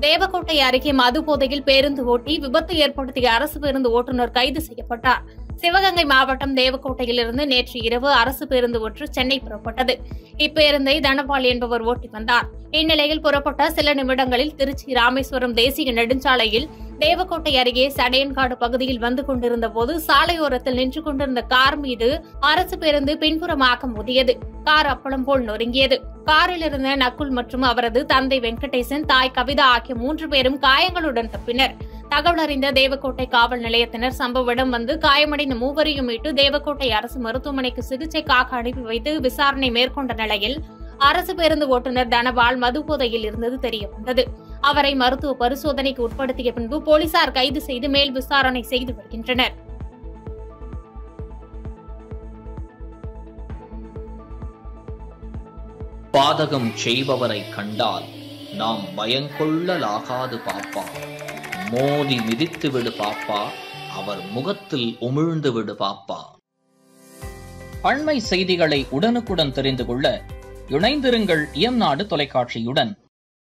தேவக்கோட்டை அருகே மது போதையில் பேருந்து ஓட்டி விபத்து ஏற்படுத்திய அரசு பேருந்து ஓட்டுநர் கைது செய்யப்பட்டார். சிவகங்கை மாவட்டம் தேவக்கோட்டையிலிருந்து நேற்று இரவு அரசு பேருந்து ஒன்று சென்னை புறப்பட்டது. இப்பேருந்தை தனபால் என்பவர் ஓட்டி வந்தார். இந்நிலையில் புறப்பட்ட சில நிமிடங்களில் திருச்சி ராமேஸ்வரம் தேசிய நெடுஞ்சாலையில் தேவக்கோட்டை அருகே சடையன்காடு பகுதியில் வந்து கொண்டிருந்த போது சாலையோரத்தில் நின்று கொண்டிருந்த கார் மீது அரசு பேருந்து பின்புறமாக மோதியது. கார் அப்பளம் போல் நொறுங்கியது. காரில் இருந்த நக்குல் மற்றும் அவரது தந்தை வெங்கடேசன், தாய் கவிதா ஆகிய 3 பேரும் காயங்களுடன் தப்பினர். தகவல் அறிந்த தேவக்கோட்டை காவல் நிலையத்தினர் சம்பவ இடம் வந்து காயமடைந்த 3வரையும் மீட்டு தேவக்கோட்டை அரசு மருத்துவமனைக்கு சிகிச்சைக்காக அனுப்பி வைத்து விசாரணை மேற்கொண்ட நிலையில் அரசு பேருந்து ஓட்டுநர் தனபால் மது போதையில் இருந்தது தெரியவந்தது. அவரை மருத்துவ பரிசோதனைக்கு உட்படுத்திய பின்பு போலீசார் கைது செய்து மேல் விசாரணை செய்து வருகின்றனர். பாதகம் செய்பவரை கண்டால் நாம் பயங்கொள்ளலாகாது பாப்பா. மோதி மிதித்து விடு பாப்பா, அவர் முகத்தில் உமிழ்ந்து விடு பாப்பா. அண்மை செய்திகளை உடனுக்குடன் தெரிந்து கொள்ள இணைந்திருங்கள் இயம்நாடு தொலைக்காட்சியுடன்.